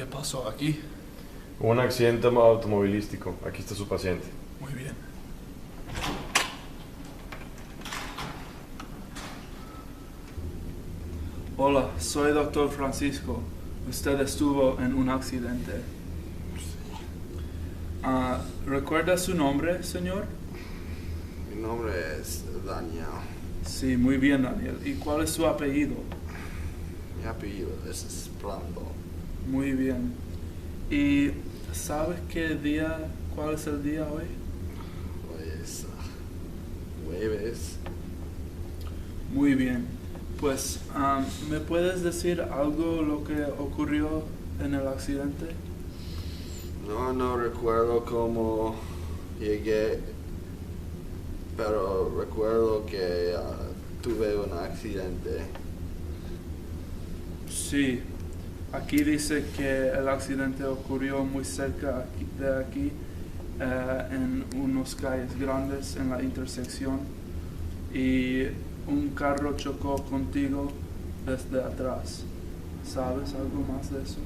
¿Qué pasó aquí? Hubo un accidente automovilístico. Aquí está su paciente. Muy bien. Hola, soy Dr. Francisco. Usted estuvo en un accidente. ¿Recuerda su nombre, señor? Mi nombre es Daniel. Sí, muy bien, Daniel. ¿Y cuál es su apellido? Mi apellido es Esplando. Muy bien. ¿Y sabes cuál es el día hoy? Pues jueves. Muy bien. Pues, ¿me puedes decir algo lo que ocurrió en el accidente? No recuerdo cómo llegué, pero recuerdo que tuve un accidente. Sí. Aquí dice que el accidente ocurrió muy cerca de aquí, en unas calles grandes en la intersección, y un carro chocó contigo desde atrás. ¿Sabes algo más de eso?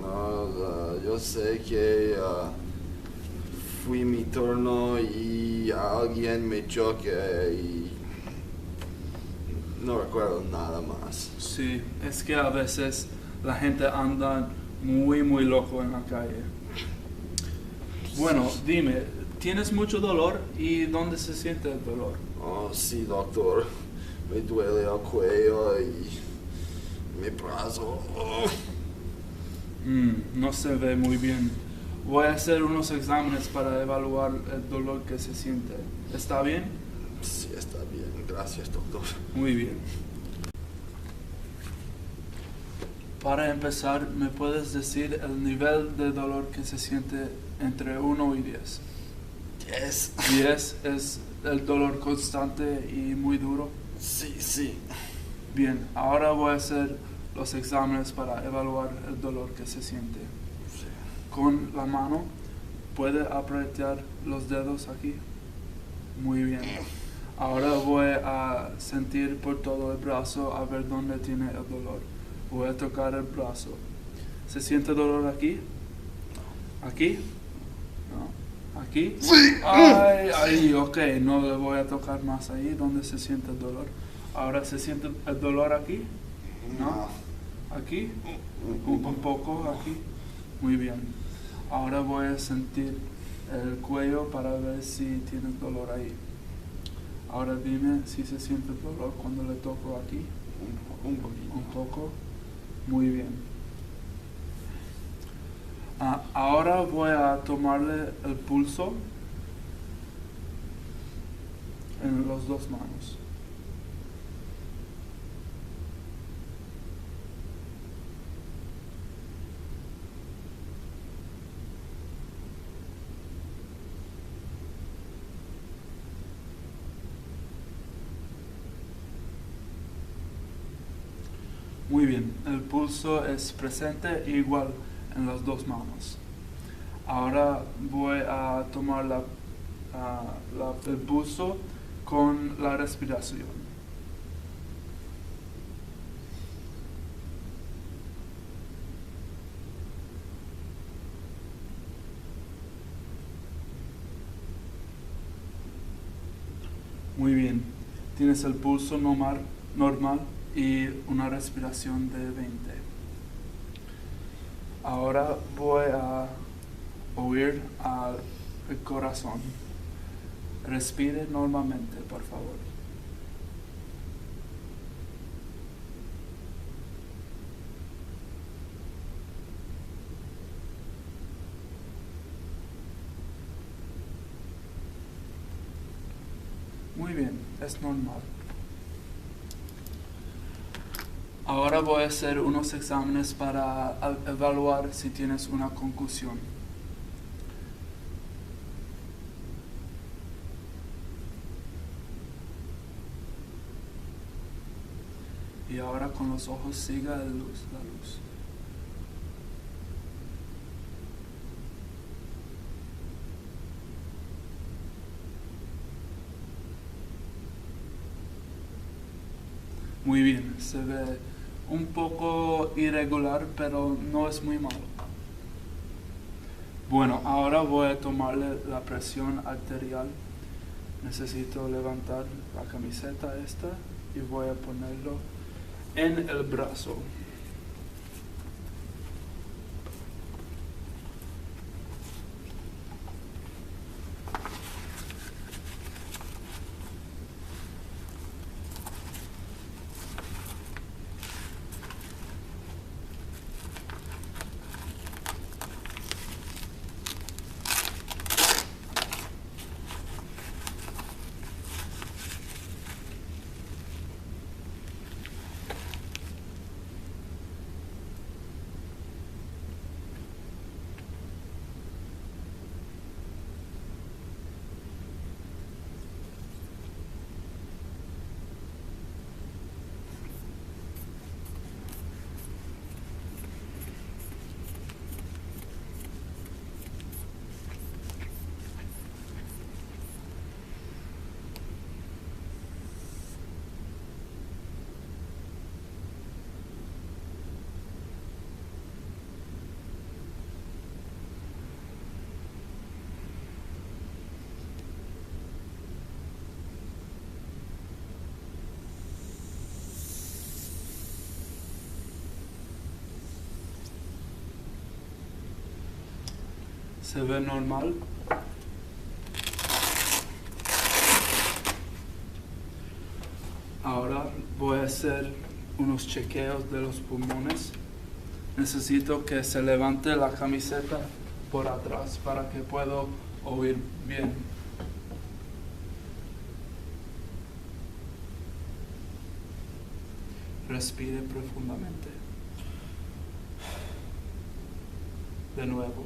No, yo sé que fui mi turno y alguien me choque y no recuerdo nada más. Sí, es que a veces la gente anda muy loco en la calle. Bueno, dime, ¿tienes mucho dolor y dónde se siente el dolor? Oh, sí, doctor. Me duele el cuello y mi brazo. Oh. No se ve muy bien. Voy a hacer unos exámenes para evaluar el dolor que se siente. ¿Está bien? Sí, está bien. Gracias, doctor. Muy bien. Para empezar, ¿me puedes decir el nivel de dolor que se siente entre 1 y 10? 10. 10 es el dolor constante y muy duro. Sí. Bien, ahora voy a hacer los exámenes para evaluar el dolor que se siente. Sí. Con la mano, ¿puede apretar los dedos aquí? Muy bien. Ahora voy a sentir por todo el brazo a ver dónde tiene el dolor. Voy a tocar el brazo. ¿Se siente dolor aquí? ¿Aquí? ¿No? ¿Aquí? Sí. Ahí, ok. No le voy a tocar más ahí donde se siente el dolor. Ahora, ¿se siente el dolor aquí? ¿No? ¿Aquí? Un poco aquí. Muy bien. Ahora voy a sentir el cuello para ver si tiene dolor ahí. Ahora dime si se siente dolor cuando le toco aquí. Un poquito. Un poco. Muy bien. Ahora voy a tomarle el pulso en las dos manos. Muy bien, el pulso es presente e igual en las dos manos. Ahora voy a tomar el pulso con la respiración. Muy bien, tienes el pulso normal y una respiración de 20. Ahora voy a oír al corazón. Respire normalmente, por favor. Muy bien, es normal. Ahora voy a hacer unos exámenes para evaluar si tienes una concusión. Y ahora con los ojos siga la luz. Muy bien, se ve un poco irregular, pero no es muy malo. Bueno, ahora voy a tomarle la presión arterial. Necesito levantar la camiseta esta y voy a ponerlo en el brazo. Se ve normal. Ahora voy a hacer unos chequeos de los pulmones. Necesito que se levante la camiseta por atrás para que pueda oír bien. Respire profundamente. De nuevo.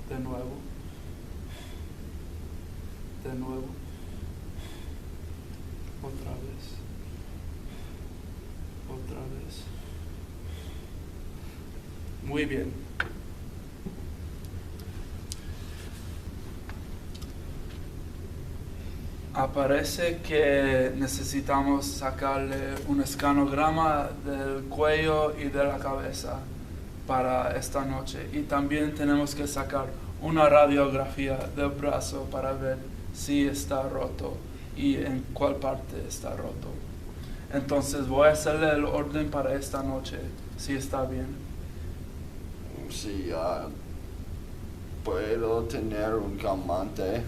De nuevo. De nuevo. Otra vez. Otra vez. Muy bien. Aparece que necesitamos sacarle un escanograma del cuello y de la cabeza para esta noche. Y también tenemos que sacar una radiografía del brazo para ver si está roto y en cuál parte está roto. Entonces voy a hacerle el orden para esta noche, si está bien. Sí, ¿puedo tener un calmante?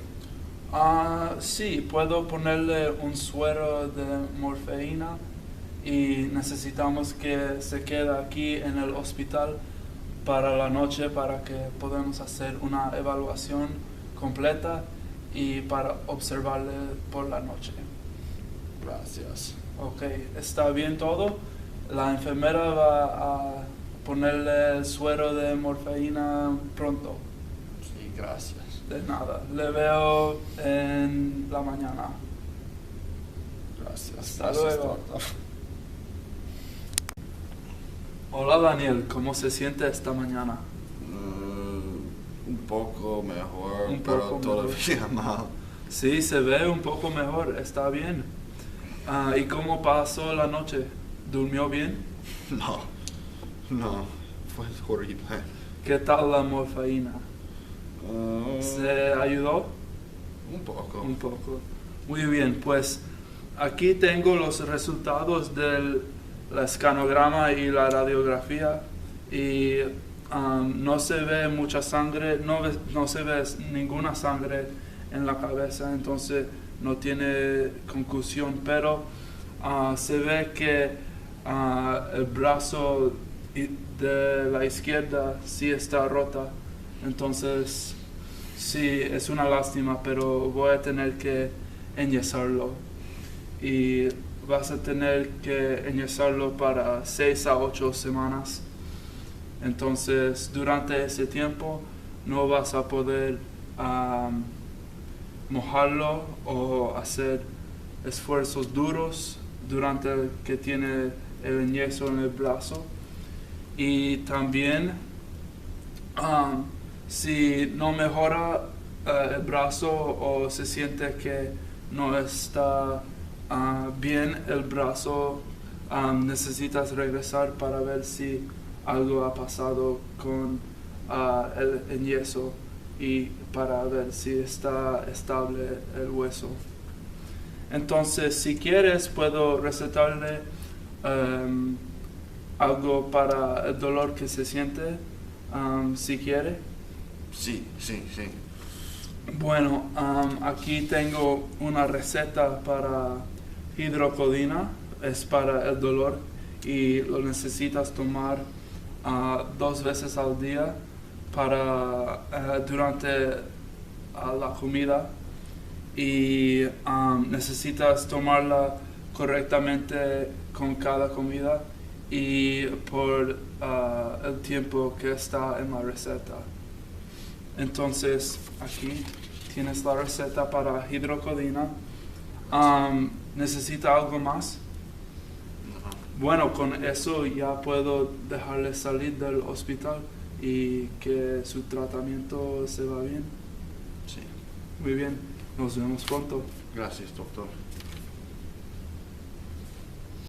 Sí, puedo ponerle un suero de morfina y necesitamos que se quede aquí en el hospital para la noche para que podamos hacer una evaluación completa y para observarle por la noche. Gracias. Ok, ¿está bien todo? La enfermera va a ponerle el suero de morfina pronto. Sí, gracias. De nada, le veo en la mañana. Gracias. Hasta Gracias, luego. doctor. Hola Daniel, ¿cómo se siente esta mañana? Un poco mejor, Un pero poco todavía mal. Sí, se ve un poco mejor, está bien. ¿Y cómo pasó la noche? ¿Durmió bien? No, fue horrible. ¿Qué tal la morfina? ¿Se ayudó? Un poco. Un poco. Muy bien, pues aquí tengo los resultados del escanograma y la radiografía y no se ve mucha sangre, no se ve ninguna sangre en la cabeza, entonces no tiene concusión, pero se ve que el brazo de la izquierda sí está rota, entonces sí, es una lástima, pero voy a tener que enyesarlo y vas a tener que enyesarlo para 6 a 8 semanas. Entonces, durante ese tiempo no vas a poder mojarlo o hacer esfuerzos duros durante que tiene el yeso en el brazo. Y también, si no mejora el brazo o se siente que no está bien el brazo, necesitas regresar para ver si algo ha pasado con el yeso y para ver si está estable el hueso. Entonces, si quieres, puedo recetarle algo para el dolor que se siente, si quiere. Sí. Bueno, aquí tengo una receta para hidrocodona, es para el dolor y lo necesitas tomar 2 veces al día durante la comida, y necesitas tomarla correctamente con cada comida y por el tiempo que está en la receta. Entonces, aquí tienes la receta para hidrocodona. ¿Necesita algo más? Bueno, con eso ya puedo dejarle salir del hospital y que su tratamiento se va bien. Sí. Muy bien, nos vemos pronto. Gracias, doctor.